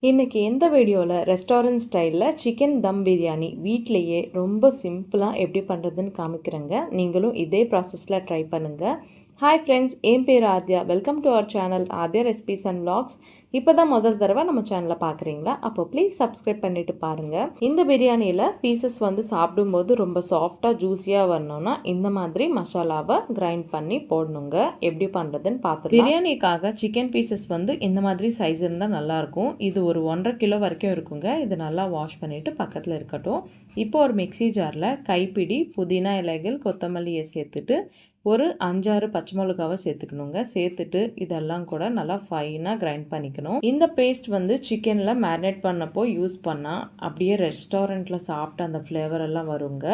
இன்னைக்கு இந்த வீடியோவில் ரெஸ்டாரண்ட் ஸ்டைலில் சிக்கன் தம் பிரியாணி வீட்டிலையே ரொம்ப சிம்பிளாக எப்படி பண்ணுறதுன்னு காமிக்கிறேங்க. நீங்களும் இதே ப்ராசஸில் ட்ரை பண்ணுங்கள். ஹாய் ஃப்ரெண்ட்ஸ், என் பேர் Aadya. Welcome to our channel Aadya recipes and vlogs. இப்போ தான் முதல் தடவை நம்ம சேனலை பார்க்குறீங்களா? அப்போ ப்ளீஸ் சப்ஸ்கிரைப் பண்ணிவிட்டு பாருங்கள். இந்த பிரியாணியில் பீசஸ் வந்து சாப்பிடும்போது ரொம்ப சாஃப்டாக ஜூஸியாக வரணும்னா இந்த மாதிரி மசாலாவை கிரைண்ட் பண்ணி போடணுங்க. எப்படி பண்ணுறதுன்னு பார்த்துருக்கோம். பிரியாணிக்காக சிக்கன் பீசஸ் வந்து இந்த மாதிரி சைஸ் இருந்தால் நல்லாயிருக்கும். இது ஒரு 1.5 கிலோ வரைக்கும் இருக்குங்க. இது நல்லா வாஷ் பண்ணிவிட்டு பக்கத்தில் இருக்கட்டும். இப்போ ஒரு மிக்சி ஜாரில் கைப்பிடி புதினா இலைகள் கொத்தமல்லியை சேர்த்துட்டு ஒரு 5-6 பச்சை மிளகாவை சேர்த்துக்கணுங்க. சேர்த்துட்டு இதெல்லாம் கூட நல்லா ஃபைனாக கிரைண்ட் பண்ணிக்கணும். இந்த பேஸ்ட் வந்து சிக்கனில் மேரினேட் பண்ணப்போ யூஸ் பண்ணால் அப்படியே ரெஸ்டாரண்ட்டில் சாப்பிட்ட அந்த ஃப்ளேவர் எல்லாம் வருங்க.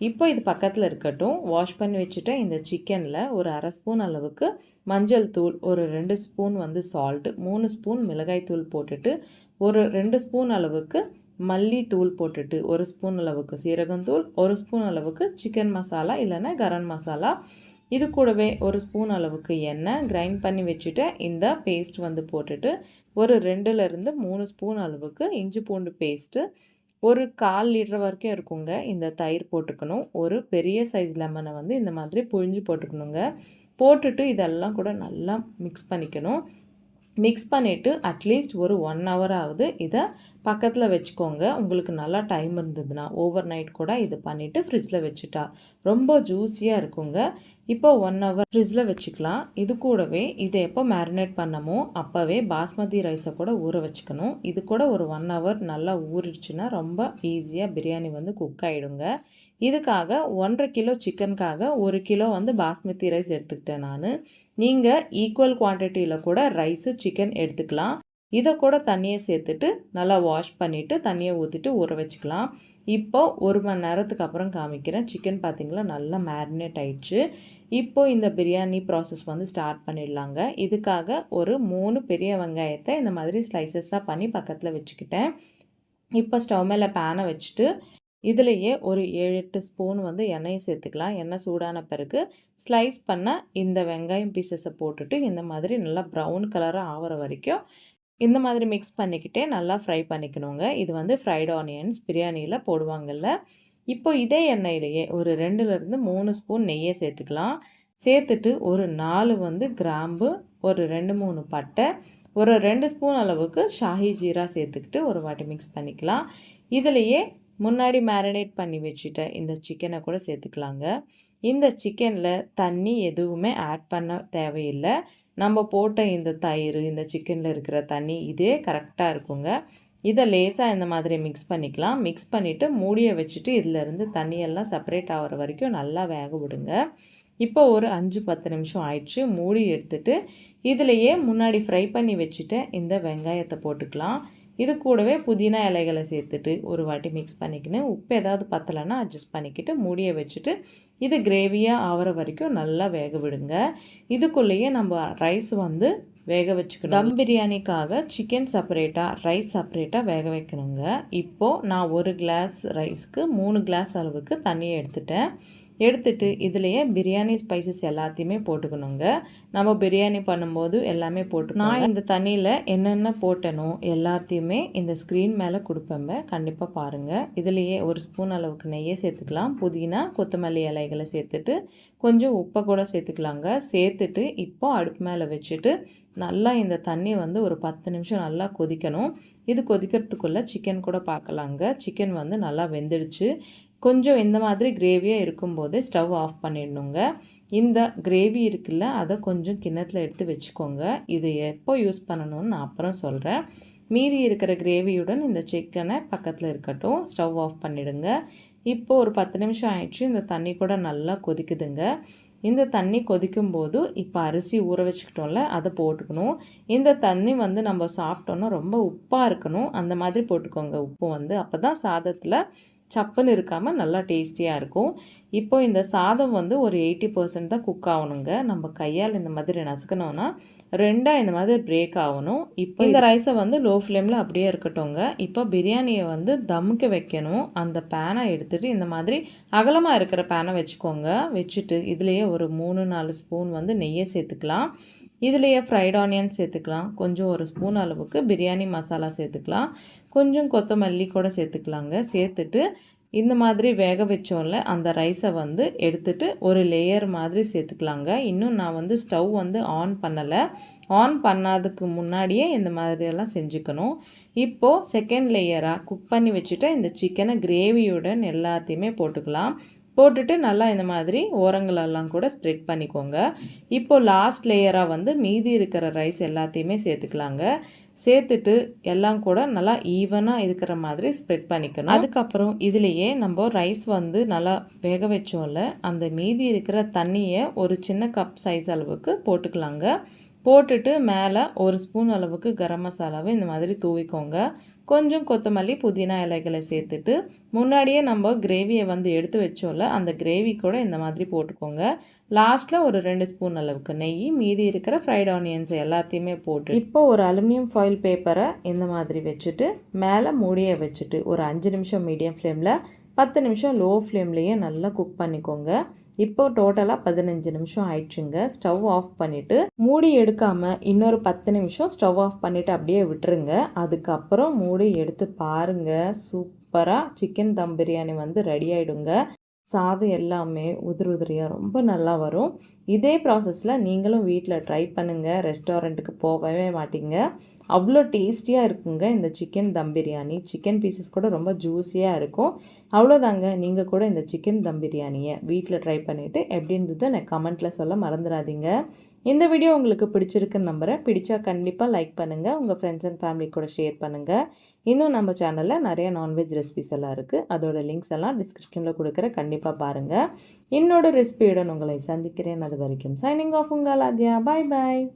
இப்போ இது பக்கத்தில் இருக்கட்டும். வாஷ் பண்ணி வச்சுட்டு இந்த சிக்கனில் ஒரு 1/2 ஸ்பூன் அளவுக்கு மஞ்சள் தூள், ஒரு 2 ஸ்பூன் வந்து சால்ட்டு, 3 ஸ்பூன் மிளகாய் தூள் போட்டுட்டு ஒரு 2 ஸ்பூன் அளவுக்கு மல்லித்தூள் போட்டுட்டு 1 ஸ்பூன் அளவுக்கு சீரகத்தூள், 1 ஸ்பூன் அளவுக்கு சிக்கன் மசாலா இல்லைன்னா கரம் மசாலா, இது கூடவே 1 ஸ்பூன் அளவுக்கு எண்ணெய், கிரைண்ட் பண்ணி வச்சுட்டு இந்த பேஸ்ட் வந்து போட்டுட்டு ஒரு 2லேருந்து 3 ஸ்பூன் அளவுக்கு இஞ்சி பூண்டு பேஸ்ட்டு, ஒரு 1/4 லிட்டர் வரைக்கும் இருக்குங்க இந்த தயிர் போட்டுக்கணும். ஒரு பெரிய சைஸ் லெமனை வந்து இந்த மாதிரி புழிஞ்சு போட்டுக்கணுங்க. போட்டுட்டு இதெல்லாம் கூட நல்லா மிக்ஸ் பண்ணிக்கணும். மிக்ஸ் பண்ணிவிட்டு அட்லீஸ்ட் ஒரு 1 ஹவராவது இதை பக்கத்தில் வச்சுக்கோங்க. உங்களுக்கு நல்லா டைம் இருந்ததுன்னா ஓவர் நைட் கூட இது பண்ணிவிட்டு ஃப்ரிட்ஜில் வச்சுட்டா ரொம்ப ஜூஸியாக இருக்குங்க. இப்போ 1 ஹவர் ஃப்ரிட்ஜில் வச்சுக்கலாம். இது கூடவே இதை எப்போ மேரினேட் பண்ணமோ அப்போவே பாஸ்மதி ரைஸை கூட ஊற வச்சுக்கணும். இது கூட ஒரு 1 ஹவர் நல்லா ஊறிடுச்சுன்னா ரொம்ப ஈஸியாக பிரியாணி வந்து குக் ஆகிடுங்க. இதுக்காக 1.5 கிலோ சிக்கனுக்காக 1 கிலோ வந்து பாஸ்மதி ரைஸ் எடுத்துக்கிட்டேன் நான். நீங்கள் ஈக்குவல் குவான்டிட்டியில் கூட ரைஸு சிக்கன் எடுத்துக்கலாம். இதை கூட தண்ணியை சேர்த்துட்டு நல்லா வாஷ் பண்ணிவிட்டு தண்ணியை ஊற்றிட்டு ஊற வச்சுக்கலாம். இப்போ 1 மணி நேரத்துக்கு அப்புறம் காமிக்கிறேன். சிக்கன் பார்த்திங்களா நல்லா மேரினேட் ஆயிடுச்சு. இப்போது இந்த பிரியாணி ப்ராசஸ் வந்து ஸ்டார்ட் பண்ணிடலாங்க. இதுக்காக ஒரு 3 பெரிய வெங்காயத்தை இந்த மாதிரி ஸ்லைசஸாக பண்ணி பக்கத்தில் வச்சுக்கிட்டேன். இப்போ ஸ்டவ் மேலே பேனை வச்சுட்டு இதுலேயே ஒரு 7-8 ஸ்பூன் வந்து எண்ணெயை சேர்த்துக்கலாம். எண்ணெய் சூடான பிறகு ஸ்லைஸ் பண்ண இந்த வெங்காயம் பீசஸை போட்டுட்டு இந்த மாதிரி நல்லா ப்ரௌன் கலராக ஆகிற வரைக்கும் இந்த மாதிரி மிக்ஸ் பண்ணிக்கிட்டே நல்லா ஃப்ரை பண்ணிக்கணுங்க. இது வந்து ஃப்ரைட் ஆனியன்ஸ் பிரியாணியில் போடுவாங்கள்ல. இப்போ இதே எண்ணெயிலேயே ஒரு 2லேருந்து 3 ஸ்பூன் நெய்யை சேர்த்துக்கலாம். சேர்த்துட்டு ஒரு 4 வந்து கிராம்பு, ஒரு 2-3 பட்டை, ஒரு 2 ஸ்பூன் அளவுக்கு ஷாஹி ஜீரா சேர்த்துக்கிட்டு ஒரு வாட்டி மிக்ஸ் பண்ணிக்கலாம். இதுலேயே முன்னாடி மேரினேட் பண்ணி வச்சுட்ட இந்த சிக்கனை கூட சேர்த்துக்கலாங்க. இந்த சிக்கனில் தண்ணி எதுவுமே ஆட் பண்ண தேவையில்லை. நம்ம போட்ட இந்த தயிர், இந்த சிக்கனில் இருக்கிற தண்ணி இதே கரெக்டாக இருக்குங்க. இதை லேசாக இந்த மாதிரி மிக்ஸ் பண்ணிக்கலாம். மிக்ஸ் பண்ணிவிட்டு மூடியை வச்சுட்டு இதிலேருந்து தண்ணியெல்லாம் செப்பரேட் ஆகிற வரைக்கும் நல்லா வேக விடுங்க. இப்போ ஒரு 5-10 நிமிஷம் ஆயிடுச்சு. மூடி எடுத்துட்டு இதிலையே முன்னாடி ஃப்ரை பண்ணி வச்சுட்ட இந்த வெங்காயத்தை போட்டுக்கலாம். இது கூடவே புதினா இலைகளை சேர்த்துட்டு ஒரு வாட்டி மிக்ஸ் பண்ணிக்கின்னு உப்பு ஏதாவது பத்தலைன்னா அட்ஜஸ்ட் பண்ணிக்கிட்டு மூடியை வச்சுட்டு இது கிரேவியாக ஆகிற வரைக்கும் நல்லா வேக விடுங்க. இதுக்குள்ளேயே நம்ம ரைஸ் வந்து வேக வச்சுக்கணும். தம் பிரியாணிக்காக சிக்கன் செப்பரேட்டாக, ரைஸ் செப்பரேட்டாக வேக வைக்கணுங்க. இப்போது நான் 1 கிளாஸ் ரைஸ்க்கு 3 கிளாஸ் அளவுக்கு தண்ணியை எடுத்துட்டு இதுலேயே பிரியாணி ஸ்பைசஸ் எல்லாத்தையுமே போட்டுக்கணுங்க. நம்ம பிரியாணி பண்ணும்போது எல்லாமே போட்டு நான் இந்த தண்ணியில் என்னென்ன போட்டனோ எல்லாத்தையுமே இந்த ஸ்க்ரீன் மேலே கொடுப்பேங்க. கண்டிப்பாக பாருங்கள். இதுலேயே 1 ஸ்பூன் அளவுக்கு நெய்யை சேர்த்துக்கலாம். புதினா கொத்தமல்லி இலைகளை சேர்த்துட்டு கொஞ்சம் உப்பை கூட சேர்த்துக்கலாங்க. சேர்த்துட்டு இப்போ அடுப்பு மேலே வச்சுட்டு நல்லா இந்த தண்ணி வந்து ஒரு 10 நிமிஷம் நல்லா கொதிக்கணும். இது கொதிக்கிறதுக்குள்ளே சிக்கன் கூட பார்க்கலாங்க. சிக்கன் வந்து நல்லா வெந்துடுச்சு. கொஞ்சம் இந்த மாதிரி கிரேவியாக இருக்கும்போதே ஸ்டவ் ஆஃப் பண்ணிடணுங்க. இந்த கிரேவி இருக்குல்ல அதை கொஞ்சம் கிண்ணத்தில் எடுத்து வச்சுக்கோங்க. இது எப்போ யூஸ் பண்ணணும்னு நான் அப்புறம் சொல்கிறேன். மீதி இருக்கிற கிரேவியுடன் இந்த சிக்கனை பக்கத்தில் இருக்கட்டும். ஸ்டவ் ஆஃப் பண்ணிவிடுங்க. இப்போது ஒரு 10 நிமிஷம் ஆயிடுச்சு. இந்த தண்ணி கூட நல்லா கொதிக்குதுங்க. இந்த தண்ணி கொதிக்கும்போது இப்போ அரிசி ஊற வச்சுக்கிட்டோம்ல அதை போட்டுக்கணும். இந்த தண்ணி வந்து நம்ம சாப்பிட்டோன்னா ரொம்ப உப்பாக இருக்கணும். அந்த மாதிரி போட்டுக்கோங்க உப்பு வந்து. அப்போ தான் சாதத்தில் சப்புன்னு இருக்காமல் நல்லா டேஸ்டியாக இருக்கும். இப்போ இந்த சாதம் வந்து ஒரு 80% தான் குக் ஆகணுங்க. நம்ம கையால் இந்த மாதிரி நசுக்கணும்னா 2 இந்த மாதிரி பிரேக் ஆகணும். இப்போ இந்த ரைஸை வந்து லோ ஃப்ளேமில் அப்படியே இருக்கட்டும்ங்க. இப்போ பிரியாணியை வந்து தம்முக்கு வைக்கணும். அந்த பேனை எடுத்துகிட்டு இந்த மாதிரி அகலமாக இருக்கிற பேனை வச்சுக்கோங்க. வச்சுட்டு இதுலேயே ஒரு 3-4 ஸ்பூன் வந்து நெய்யை சேர்த்துக்கலாம். இதுலேயே ஃப்ரைட் ஆனியன் சேர்த்துக்கலாம், கொஞ்சம் ஒரு ஸ்பூன் அளவுக்கு பிரியாணி மசாலா சேர்த்துக்கலாம், கொஞ்சம் கொத்தமல்லி கூட சேர்த்துக்கலாங்க. சேர்த்துட்டு இந்த மாதிரி வேக வச்சோம்ல அந்த ரைஸை வந்து எடுத்துட்டு ஒரு லேயர் மாதிரி சேர்த்துக்கலாங்க. இன்னும் நான் வந்து ஸ்டவ் வந்து ஆன் பண்ணலை. ஆன் பண்ணாததுக்கு முன்னாடியே இந்த மாதிரியெல்லாம் செஞ்சுக்கணும். இப்போது செகண்ட் லேயராக குக் பண்ணி வச்சுட்டு இந்த சிக்கனை கிரேவியுடன் எல்லாத்தையுமே போட்டுக்கலாம். போட்டுட்டு நல்லா இந்த மாதிரி ஓரங்களெல்லாம் கூட ஸ்ப்ரெட் பண்ணிக்கோங்க. இப்போது லாஸ்ட் லேயராக வந்து மீதி இருக்கிற ரைஸ் எல்லாத்தையுமே சேர்த்துக்கலாங்க. சேர்த்துட்டு எல்லாம் கூட நல்லா ஈவனாக இருக்கிற மாதிரி ஸ்ப்ரெட் பண்ணிக்கணும். அதுக்கப்புறம் இதுலேயே நம்ம ரைஸ் வந்து நல்லா வேக வச்சோம்ல அந்த மீதி இருக்கிற தண்ணியை ஒரு சின்ன கப் சைஸ் அளவுக்கு போட்டுக்கலாங்க. போட்டுட்டு மேலே ஒரு ஸ்பூன் அளவுக்கு கரம் மசாலாவை இந்த மாதிரி தூவிக்கோங்க. கொஞ்சம் கொத்தமல்லி புதினா இலைகளை சேர்த்துட்டு முன்னாடியே நம்ம கிரேவியை வந்து எடுத்து வச்சோம்ல அந்த கிரேவி கூட இந்த மாதிரி போட்டுக்கோங்க. லாஸ்ட்டில் ஒரு 2 ஸ்பூன் அளவுக்கு நெய், மீதி இருக்கிற ஃப்ரைட் ஆனியன்ஸ் எல்லாத்தையுமே போட்டு இப்போ ஒரு அலுமினியம் ஃபாயில் பேப்பரை இந்த மாதிரி வச்சுட்டு மேலே மூடியை வச்சுட்டு ஒரு 5 நிமிஷம் மீடியம் ஃப்ளேமில் 10 நிமிஷம் லோ ஃப்ளேம்லேயே நல்லா குக் பண்ணிக்கோங்க. இப்போ டோட்டலாக 15 நிமிஷம் ஆயிடுச்சுங்க. ஸ்டவ் ஆஃப் பண்ணிவிட்டு மூடி எடுக்காமல் இன்னொரு 10 நிமிஷம் ஸ்டவ் ஆஃப் பண்ணிவிட்டு அப்படியே விட்டுருங்க. அதுக்கப்புறம் மூடி எடுத்து பாருங்கள், சூப்பராக சிக்கன் தம் பிரியாணி வந்து ரெடி ஆகிடுங்க. சாதம் எல்லாமே உதிரியாக ரொம்ப நல்லா வரும். இதே ப்ராசஸில் நீங்களும் வீட்டில் ட்ரை பண்ணுங்கள். ரெஸ்டாரண்ட்டுக்கு போகவே மாட்டீங்க. அவ்வளோ டேஸ்டியாக இருக்குங்க இந்த சிக்கன் தம் பிரியாணி. சிக்கன் பீசஸ் கூட ரொம்ப ஜூஸியாக இருக்கும். அவ்வளோதாங்க. நீங்கள் கூட இந்த சிக்கன் தம் பிரியாணியை வீட்டில் ட்ரை பண்ணிவிட்டு எப்படி இருந்தது எனக்கு கமெண்ட்டில் சொல்ல மறந்துடாதீங்க. இந்த வீடியோ உங்களுக்கு பிடிச்சிருக்குன்னு நம்புகிறேன். பிடிச்சா கண்டிப்பாக லைக் பண்ணுங்கள், உங்கள் ஃப்ரெண்ட்ஸ் அண்ட் ஃபேமிலி கூட ஷேர் பண்ணுங்கள். இன்னும் நம்ம சேனலில் நிறைய நான்வெஜ் ரெசிபிஸ் எல்லாம் இருக்குது. அதோட லிங்க்ஸ் எல்லாம் டிஸ்கிரிப்ஷனில் கொடுக்குறேன், கண்டிப்பாக பாருங்கள். இன்னொரு ரெசிபியுடன் உங்களை சந்திக்கிறேன். அது வரைக்கும் சைனிங் ஆஃப் உங்கள் ஆத்யா. பாய் பாய்.